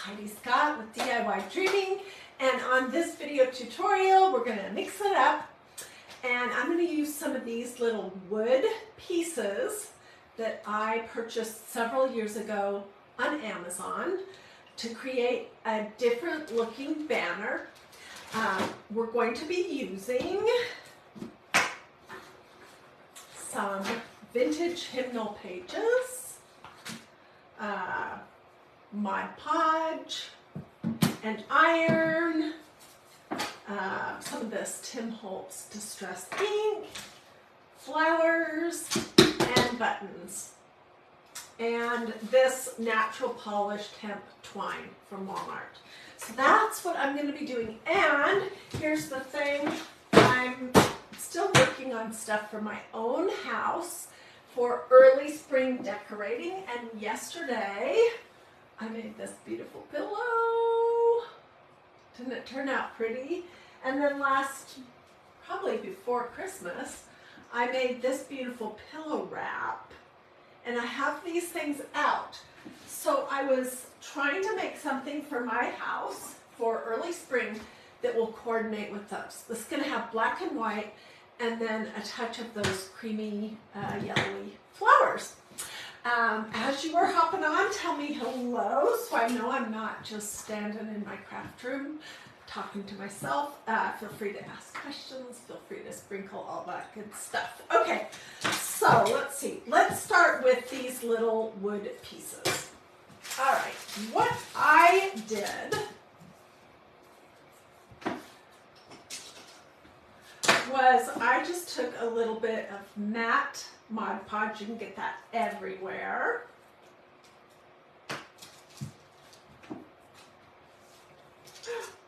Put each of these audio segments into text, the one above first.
Hiedi Scott with DiyDreaming, and on this video tutorial we're going to mix it up, and I'm going to use some of these little wood pieces that I purchased several years ago on Amazon to create a different looking banner. We're going to be using some vintage hymnal pages, Mod Podge, and iron, some of this Tim Holtz distress ink, flowers, and buttons, and this natural polished hemp twine from Walmart. So that's what I'm going to be doing. And here's the thing, I'm still working on stuff for my own house for early spring decorating, and yesterday I made this beautiful pillow. Didn't it turn out pretty? And then probably before Christmas, I made this beautiful pillow wrap, and I have these things out. So I was trying to make something for my house for early spring that will coordinate with those. This is going to have black and white and then a touch of those creamy yellowy flowers. As you are hopping on, tell me hello so I know I'm not just standing in my craft room talking to myself. Feel free to ask questions, feel free to sprinkle all that good stuff. Okay, so let's see. Let's start with these little wood pieces. All right, what I did was I just took a little bit of matte Mod Podge. You can get that everywhere.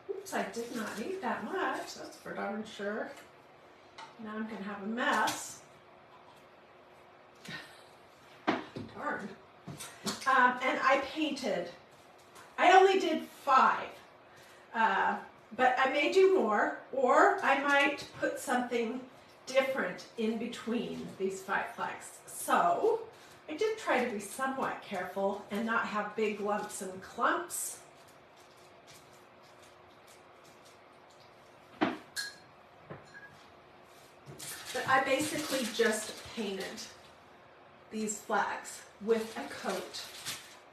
Oops, I did not need that much. That's for darn sure. Now I'm going to have a mess. Darn. And I painted. I only did 5. But I may do more, or I might put something different in between these 5 flags. So I did try to be somewhat careful and not have big lumps and clumps. But I basically just painted these flags with a coat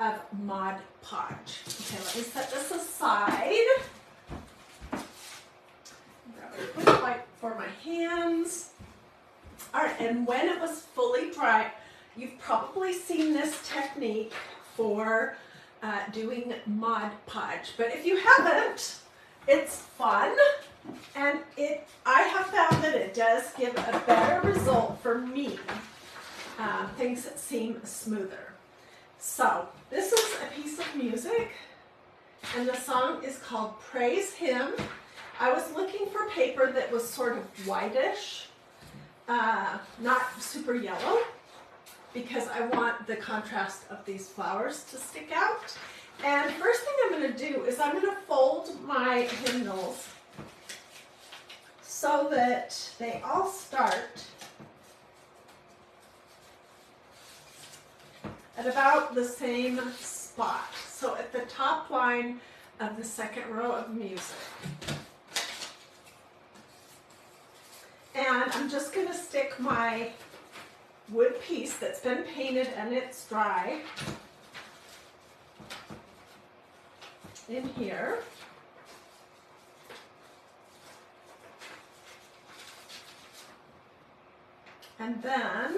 of Mod Podge. Okay, let me set this aside. Grab a wipe for my hands. All right, and when it was fully dry, you've probably seen this technique for doing Mod Podge. But if you haven't, it's fun, and I have found that it does give a better result for me. Things seem smoother. So this is a piece of music, and the song is called Praise Him. I was looking for paper that was sort of whitish, not super yellow, because I want the contrast of these flowers to stick out. And first thing I'm going to do is I'm going to fold my hymnals so that they all start at about the same spot. So at the top line of the second row of music. And I'm just going to stick my wood piece that's been painted and it's dry in here. And then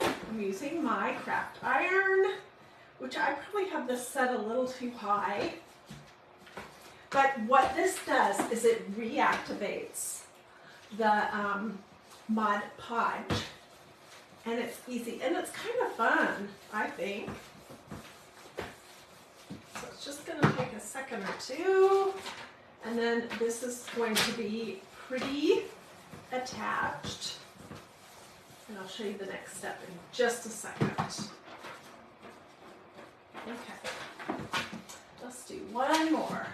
I'm using my craft iron, which I probably have this set a little too high. But what this does is it reactivates the Mod Podge, and it's easy, and it's kind of fun, I think. So it's just going to take a second or two, and then this is going to be pretty attached. And I'll show you the next step in just a second. Okay, let's do one more.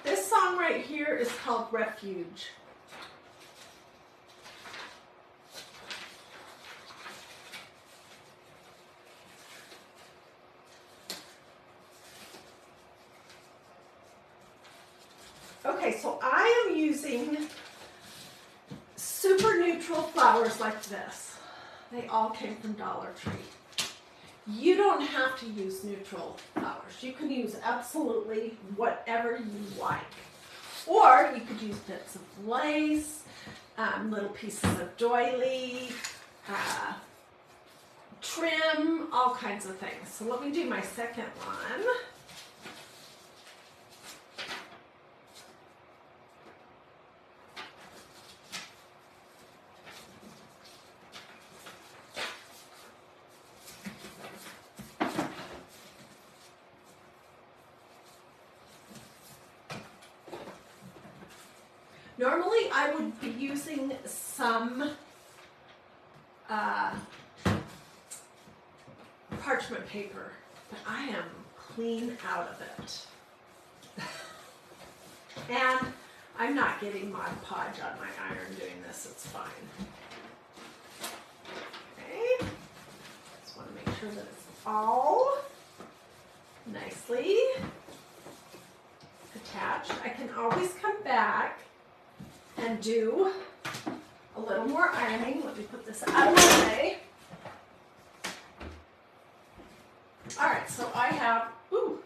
This song right here is called Refuge. using super neutral flowers like this. They all came from Dollar Tree. You don't have to use neutral flowers. You can use absolutely whatever you like. Or you could use bits of lace, little pieces of doily, trim, all kinds of things. So let me do my second one. Normally I would be using some parchment paper, but I am clean out of it. And I'm not getting Mod Podge on my iron doing this, it's fine. Okay, just want to make sure that it's all nicely attached. I can always come back and do a little more ironing. Let me put this out of my way. All right, so I have, oh,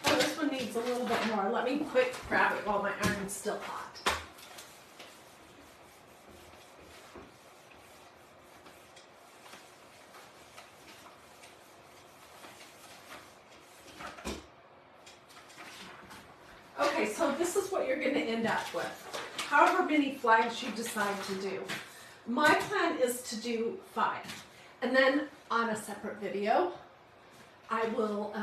this one needs a little bit more. Let me quick grab it while my iron's still hot. Okay, so this is what you're going to end up with. However many flags you decide to do. My plan is to do 5. And then on a separate video, I will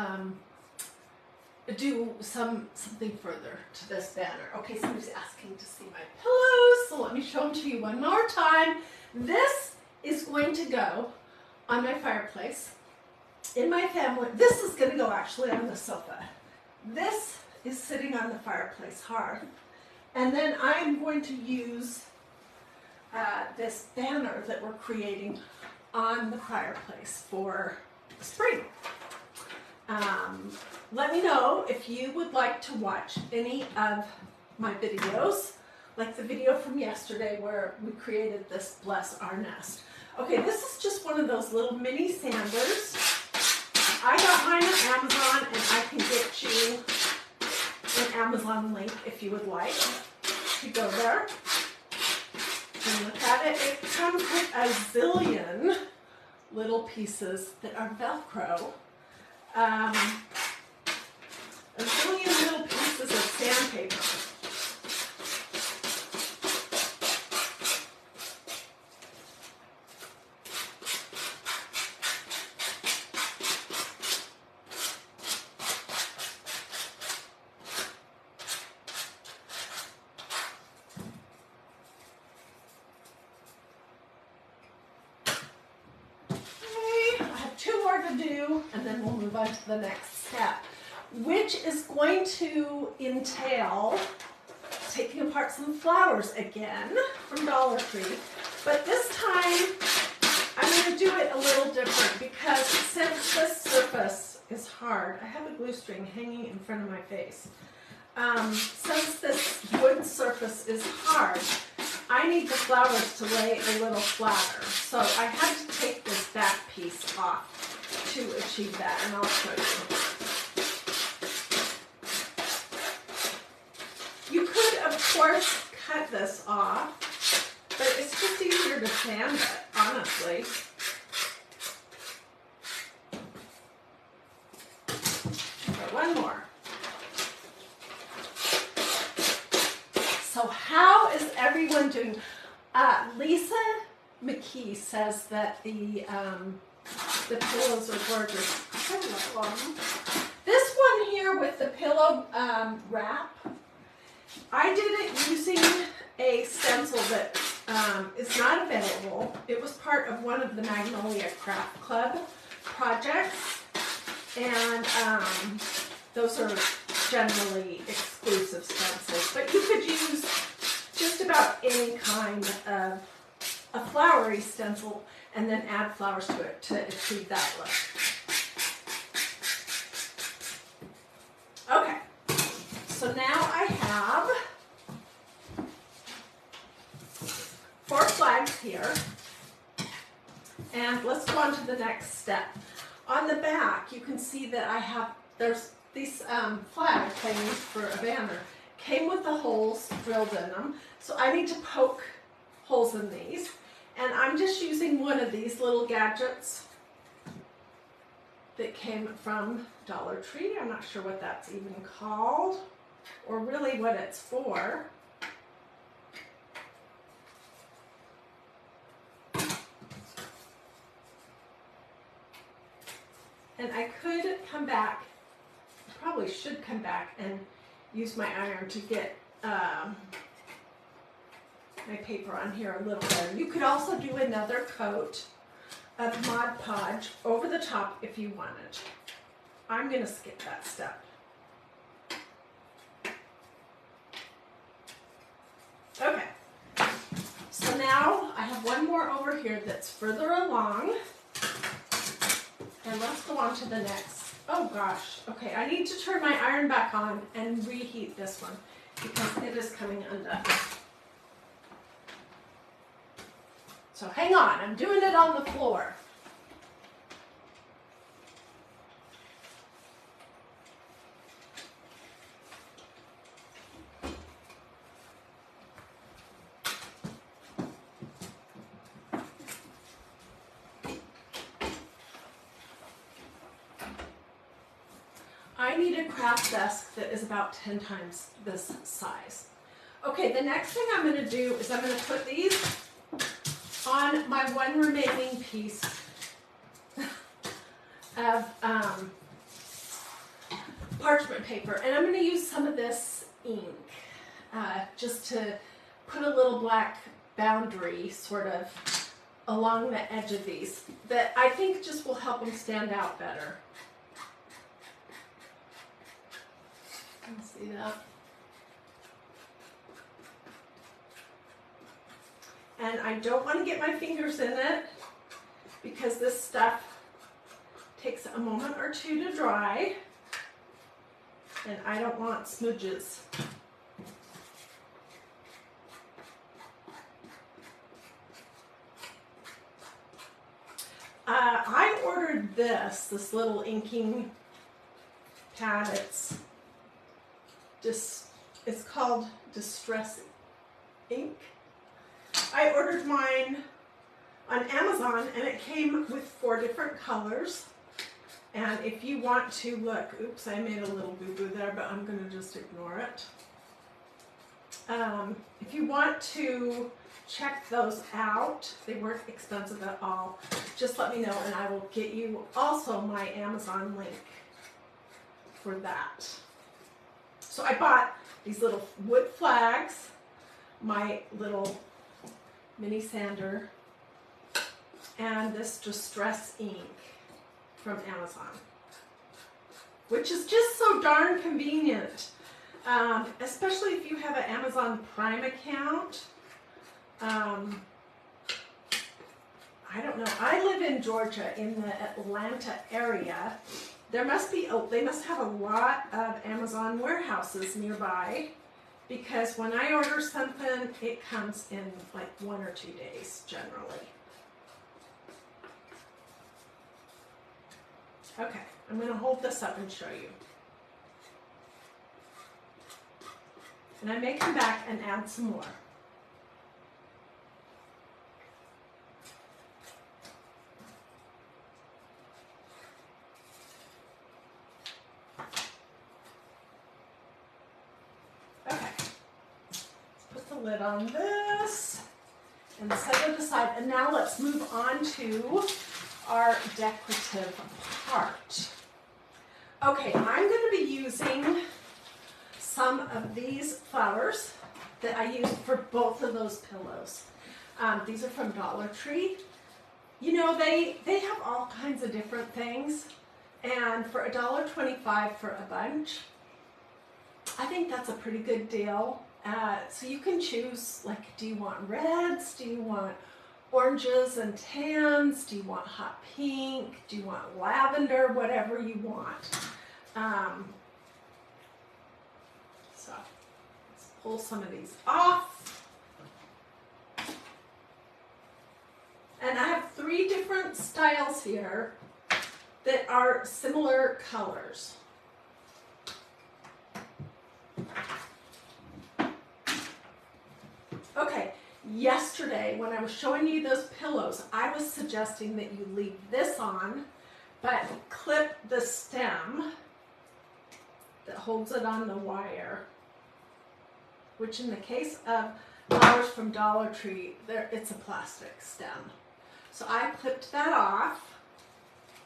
do something further to this banner. Okay, somebody's asking to see my pillows, so let me show them to you one more time. This is going to go on my fireplace. In my family, this is going to go actually on the sofa. This is sitting on the fireplace hearth. And then I'm going to use this banner that we're creating on the fireplace for spring. Let me know if you would like to watch any of my videos, like the video from yesterday where we created this Bless Our Nest. Okay, this is just one of those little mini sanders. I got mine on Amazon, and I can get you an Amazon link if you would like to go there and look at it. It comes with a zillion little pieces that are Velcro. A zillion little pieces of sandpaper. To do, and then we'll move on to the next step, which is going to entail taking apart some flowers again from Dollar Tree, but this time I'm going to do it a little different because since this surface is hard, I have a glue string hanging in front of my face. Since this wood surface is hard, I need the flowers to lay a little flatter, so I had to take this back piece off to achieve that, and I'll show you. You could, of course, cut this off, but it's just easier to sand it, honestly. Okay, one more. So how is everyone doing? Lisa McKee says that the pillows are gorgeous. I love them. This one here with the pillow wrap, I did it using a stencil that is not available. It was part of one of the Magnolia Craft Club projects, and those are generally exclusive stencils, but you could use just about any kind of a flowery stencil and then add flowers to it to achieve that look. have 4 flags here. And let's go on to the next step. On the back, you can see that there's these flag things for a banner. Came with the holes drilled in them. So I need to poke holes in these. And I'm just using one of these little gadgets that came from Dollar Tree. I'm not sure what that's even called or really what it's for. And I could come back, probably should come back and use my iron to get my paper on here a little better. You could also do another coat of Mod Podge over the top if you wanted. I'm going to skip that step. Okay, so now I have one more over here that's further along. And let's go on to the next. Oh gosh, okay, I need to turn my iron back on and reheat this one because it is coming undone. So hang on, I'm doing it on the floor. I need a craft desk that is about 10 times this size. Okay, the next thing I'm going to do is I'm going to put these on my one remaining piece of parchment paper. And I'm going to use some of this ink just to put a little black boundary sort of along the edge of these that I think just will help them stand out better. See that? And I don't want to get my fingers in it because this stuff takes a moment or two to dry and I don't want smudges. I ordered this little inking pad. It's called Distress Ink. I ordered mine on Amazon and it came with 4 different colors. And if you want to look, oops, I made a little boo-boo there, but I'm going to just ignore it. If you want to check those out, they weren't expensive at all. Just let me know and I will get you also my Amazon link for that. So I bought these little wood flags, my little mini sander, and this Distress ink from Amazon, which is just so darn convenient, especially if you have an Amazon Prime account. I don't know. I live in Georgia in the Atlanta area. They must have a lot of Amazon warehouses nearby because when I order something, it comes in like 1 or 2 days generally. Okay, I'm going to hold this up and show you. And I may come back and add some more. Lid on this and set it aside. And now let's move on to our decorative part. Okay, I'm going to be using some of these flowers that I used for both of those pillows. These are from Dollar Tree. You know, they have all kinds of different things, and for $1.25 for a bunch, I think that's a pretty good deal. So you can choose, like, do you want reds? Do you want oranges and tans? Do you want hot pink? Do you want lavender? Whatever you want. So pull some of these off. And I have 3 different styles here that are similar colors. Okay, yesterday when I was showing you those pillows, I was suggesting that you leave this on, but clip the stem that holds it on the wire, which in the case of flowers from Dollar Tree, it's a plastic stem. So I clipped that off,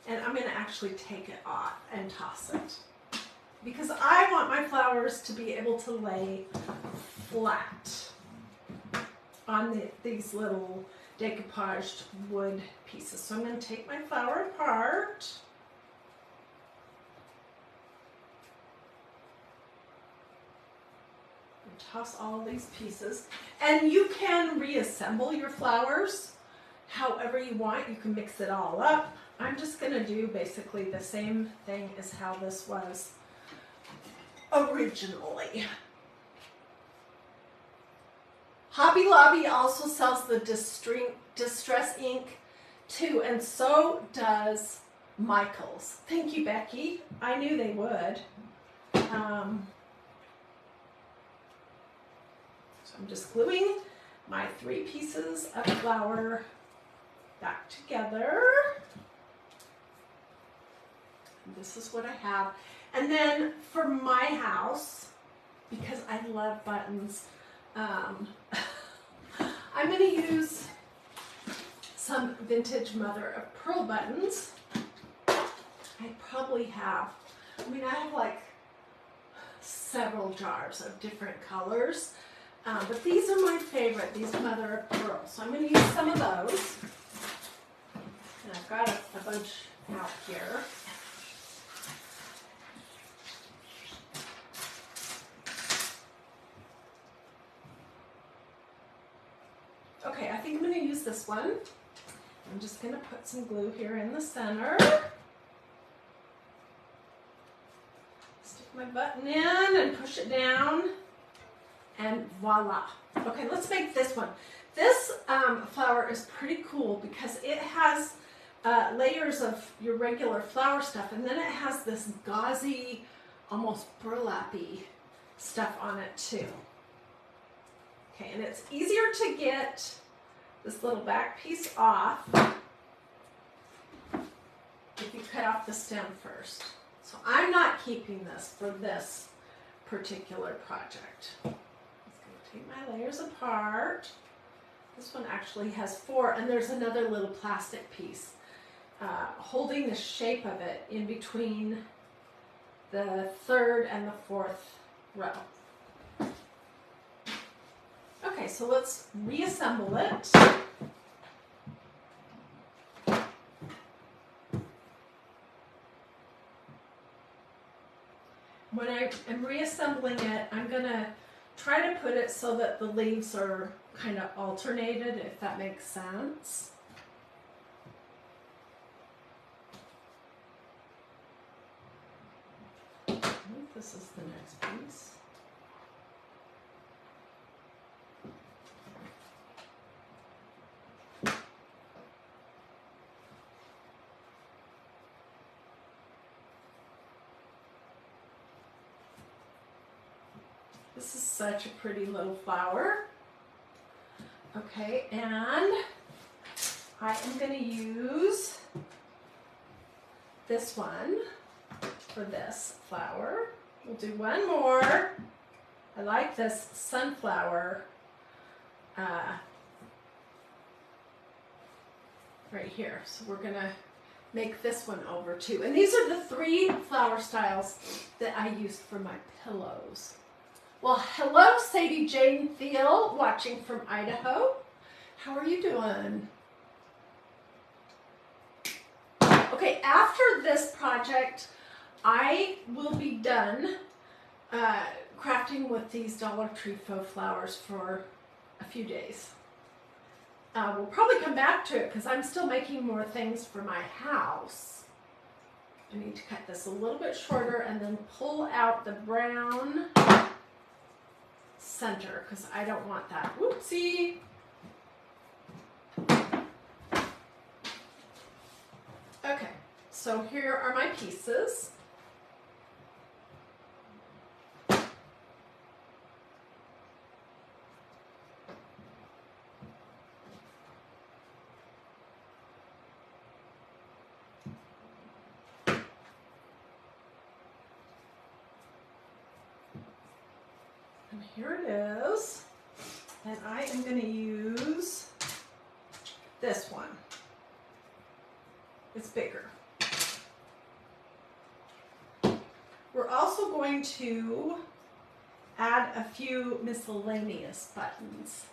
and I'm going to actually take it off and toss it, because I want my flowers to be able to lay flat on these little decoupaged wood pieces. So I'm going to take my flower apart. And toss all these pieces. And you can reassemble your flowers however you want. You can mix it all up. I'm just going to do basically the same thing as how this was originally. Hobby Lobby also sells the distress ink too, and so does Michaels. Thank you, Becky. I knew they would. So I'm just gluing my 3 pieces of flower back together. And this is what I have. And then for my house, because I love buttons, I'm going to use some vintage mother of pearl buttons. I probably have, I have like several jars of different colors, but these are my favorite, these mother of pearl. So I'm going to use some of those. And I've got a bunch out here. Okay, I think I'm going to use this one. I'm just going to put some glue here in the center. Stick my button in and push it down. And voila. Okay, let's make this one. This flower is pretty cool because it has layers of your regular flower stuff, and then it has this gauzy, almost burlap-y stuff on it too. Okay, and it's easier to get this little back piece off if you cut off the stem first. So I'm not keeping this for this particular project. I'm just going to take my layers apart. This one actually has 4, and there's another little plastic piece holding the shape of it in between the 3rd and the 4th row. Okay, so let's reassemble it. When I am reassembling it, I'm going to try to put it so that the leaves are kind of alternated, if that makes sense. I think this is the next piece. This is such a pretty little flower. Okay, and I am going to use this one for this flower. We'll do one more. I like this sunflower right here. So we're going to make this one over too. And these are the 3 flower styles that I used for my pillows. Well, hello, Sadie Jane Thiel, watching from Idaho. How are you doing? Okay, after this project, I will be done crafting with these Dollar Tree faux flowers for a few days. We'll probably come back to it because I'm still making more things for my house. I need to cut this a little bit shorter and then pull out the brown center because I don't want that. Whoopsie. Okay, so here are my pieces. And here it is. And I am going to use this one. It's bigger. We're also going to add a few miscellaneous buttons.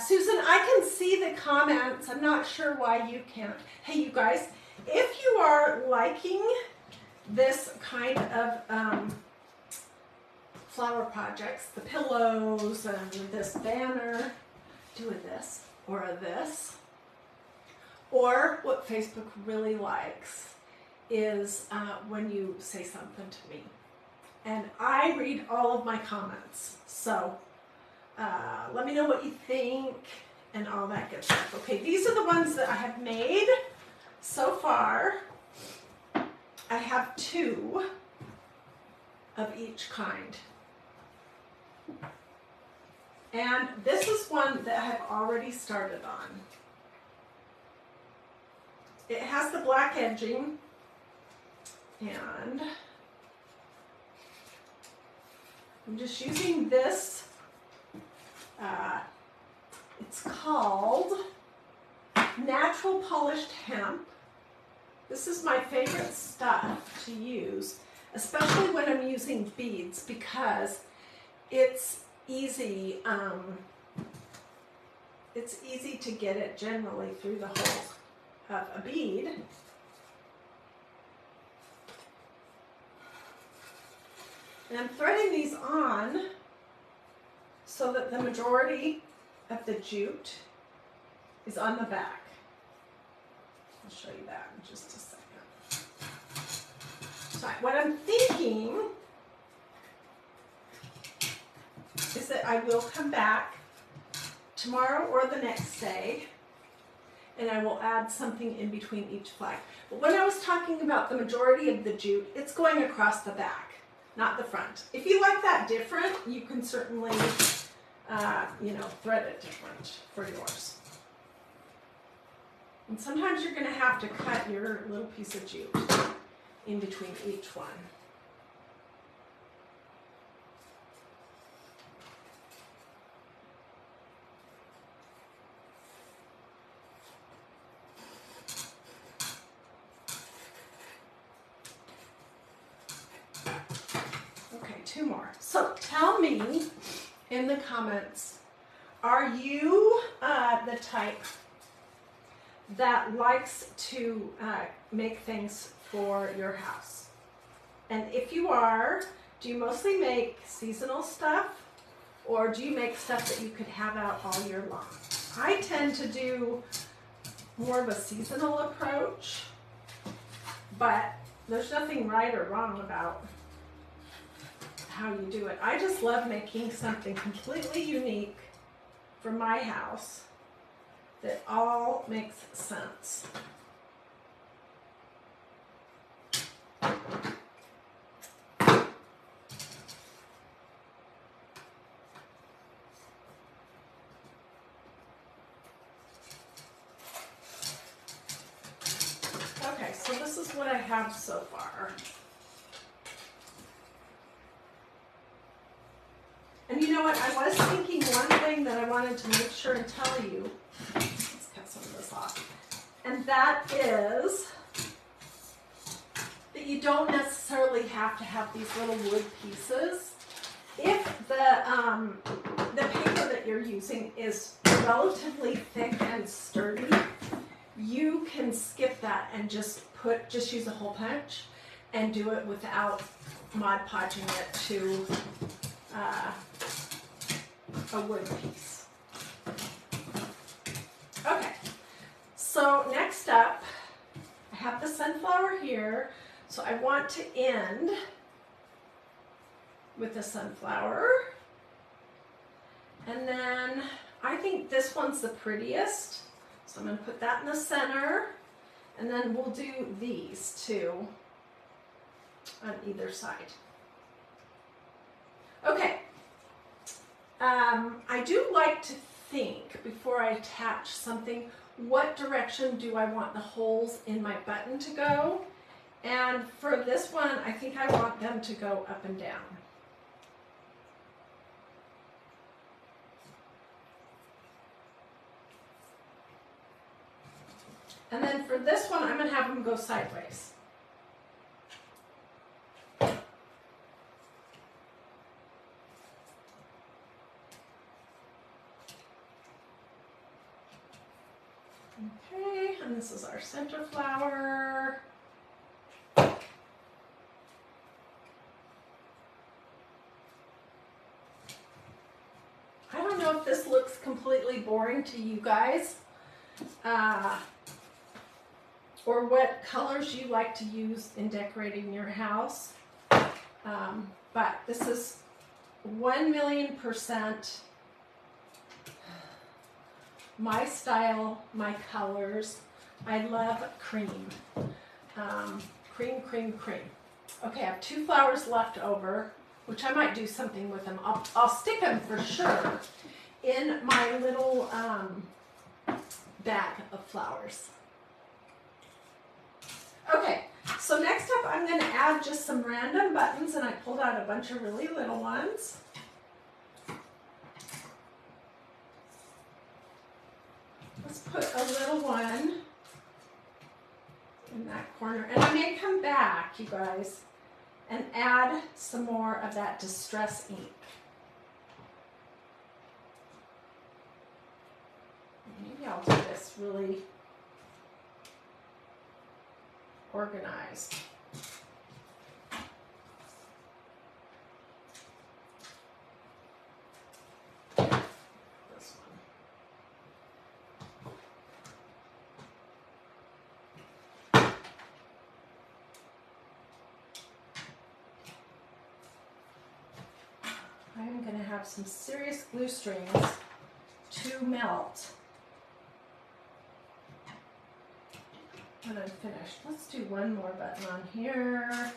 Susan, I can see the comments. I'm not sure why you can't. Hey, you guys, if you are liking this kind of flower projects, the pillows and this banner, do a this or a this. Or what Facebook really likes is when you say something to me. And I read all of my comments. So let me know what you think and all that good stuff. Okay, these are the ones that I have made so far. I have 2 of each kind. And this is one that I have already started on. It has the black edging, and I'm just using this. It's called Natural Polished Hemp. This is my favorite stuff to use, especially when I'm using beads, because it's easy. It's easy to get it generally through the hole of a bead. And I'm threading these on so that the majority of the jute is on the back. I'll show you that in just a second. So what I'm thinking is that I will come back tomorrow or the next day and I will add something in between each flag. But when I was talking about the majority of the jute, it's going across the back, not the front. If you like that different, you can certainly, thread it different for yours. And sometimes you're going to have to cut your little piece of jute in between each one. Okay, 2 more. So tell me in the comments, are you the type that likes to make things for your house? And if you are, do you mostly make seasonal stuff, or do you make stuff that you could have out all year long? I tend to do more of a seasonal approach, but there's nothing right or wrong about how you do it. I just love making something completely unique for my house that all makes sense. Okay, so this is what I have so far. And you know what, I was thinking one thing that I wanted to make sure and tell you. Let's cut some of this off. And that is that you don't necessarily have to have these little wood pieces. If the paper that you're using is relatively thick and sturdy, you can skip that and just use a hole punch and do it without Mod Podging it to a wood piece. Okay, so next up, I have the sunflower here, so I want to end with the sunflower. And then I think this one's the prettiest, so I'm going to put that in the center. And then we'll do these two on either side. Okay. I do like to think, before I attach something, what direction do I want the holes in my button to go? And for this one, I think I want them to go up and down. And then for this one, I'm going to have them go sideways. Okay, and this is our center flower. I don't know if this looks completely boring to you guys, or what colors you like to use in decorating your house, but this is 1,000,000% my style, my colors. I love cream. Cream, cream, cream. Okay, I have 2 flowers left over, which I might do something with them. I'll stick them for sure in my little bag of flowers. Okay, so next up I'm going to add just some random buttons, and I pulled out a bunch of really little ones. Let's put a little one in that corner. And I may come back, you guys, and add some more of that distress ink. Maybe I'll do this really organized. I'm going to have some serious glue strings to melt when I'm finished. Let's do one more button on here.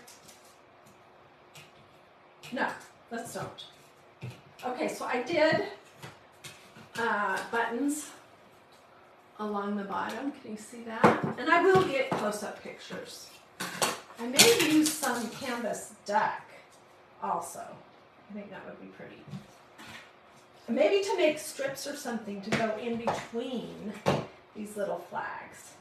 No, let's don't. Okay, so I did buttons along the bottom. Can you see that? And I will get close-up pictures. I may use some canvas duck also. I think that would be pretty. Maybe to make strips or something to go in between these little flags.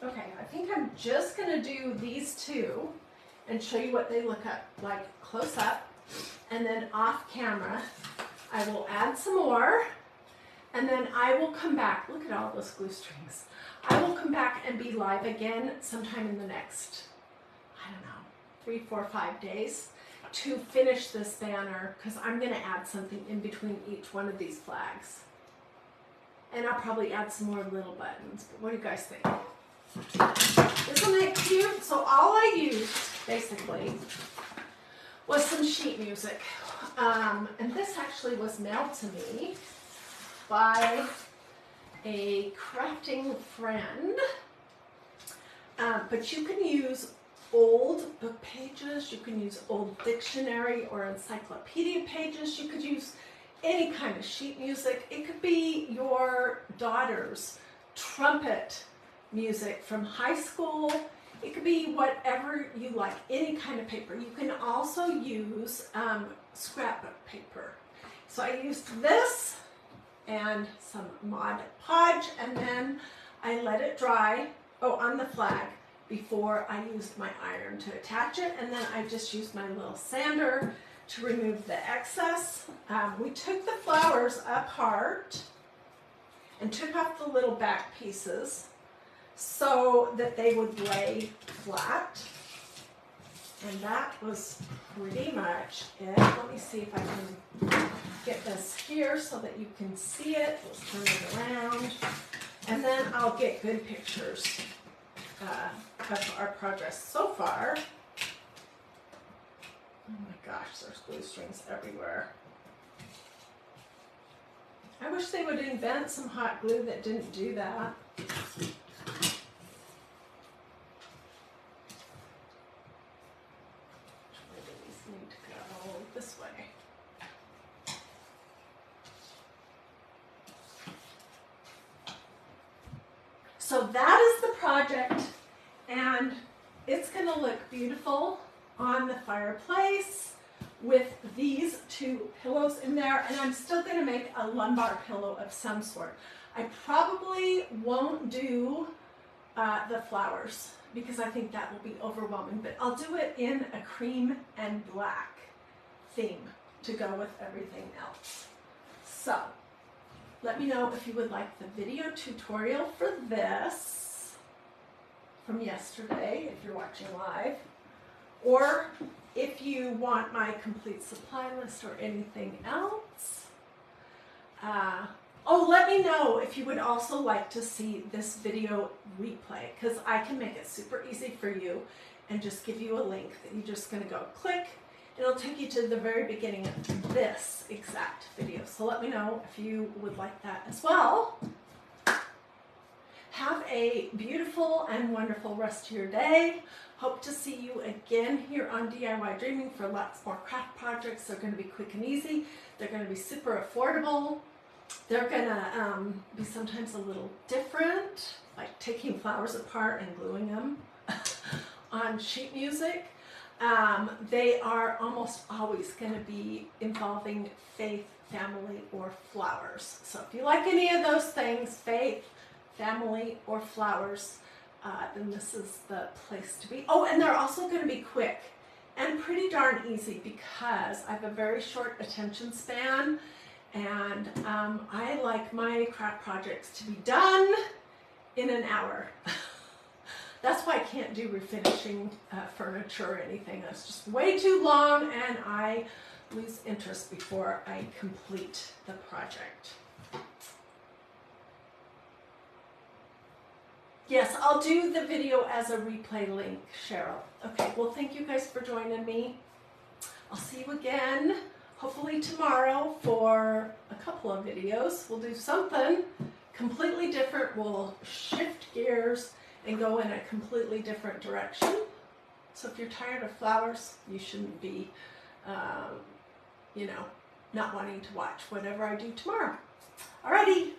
Okay, I think I'm just going to do these two and show you what they look like close up, and then off camera I will add some more, and then I will come back. Look at all those glue strings. I will come back and be live again sometime in the next, I don't know, 3, 4, 5 days to finish this banner, because I'm going to add something in between each one of these flags. And I'll probably add some more little buttons. But what do you guys think? Isn't that cute? So all I used, basically, was some sheet music. And this actually was mailed to me by a crafting friend. But you can use old book pages, you can use old dictionary or encyclopedia pages, you could use any kind of sheet music. It could be your daughter's trumpet music from high school. It could be whatever you like, any kind of paper. You can also use scrapbook paper. So I used this and some Mod Podge, and then I let it dry, on the flag, before I used my iron to attach it, and then I just used my little sander to remove the excess. We took the flowers apart and took off the little back pieces so that they would lay flat. And that was pretty much it. Let me see if I can get this here so that you can see it. Let's turn it around. And then I'll get good pictures of our progress so far. Oh my gosh, there's glue strings everywhere. I wish they would invent some hot glue that didn't do that. This way. So that is the project, and it's going to look beautiful on the fireplace with these two pillows in there, and I'm still going to make a lumbar pillow of some sort. I probably won't do the flowers because I think that will be overwhelming, but I'll do it in a cream and black theme to go with everything else. So let me know if you would like the video tutorial for this from yesterday if you're watching live, or if you want my complete supply list or anything else. Oh, let me know if you would also like to see this video replay, because I can make it super easy for you and just give you a link that you're just going to go click. It'll take you to the very beginning of this exact video. So let me know if you would like that as well. Have a beautiful and wonderful rest of your day. Hope to see you again here on DIY Dreaming for lots more craft projects. They're going to be quick and easy. They're going to be super affordable. They're going to be sometimes a little different, like taking flowers apart and gluing them on sheet music. They are almost always going to be involving faith, family, or flowers. So if you like any of those things, faith, family, or flowers, then this is the place to be. Oh, and they're also going to be quick and pretty darn easy because I have a very short attention span, and I like my craft projects to be done in an hour. That's why I can't do refinishing furniture or anything. That's just way too long, and I lose interest before I complete the project. Yes, I'll do the video as a replay link, Cheryl. Okay, well, thank you guys for joining me. I'll see you again, hopefully tomorrow, for a couple of videos. We'll do something completely different. We'll shift gears and go in a completely different direction. So if you're tired of flowers, you shouldn't be, not wanting to watch whatever I do tomorrow. Alrighty.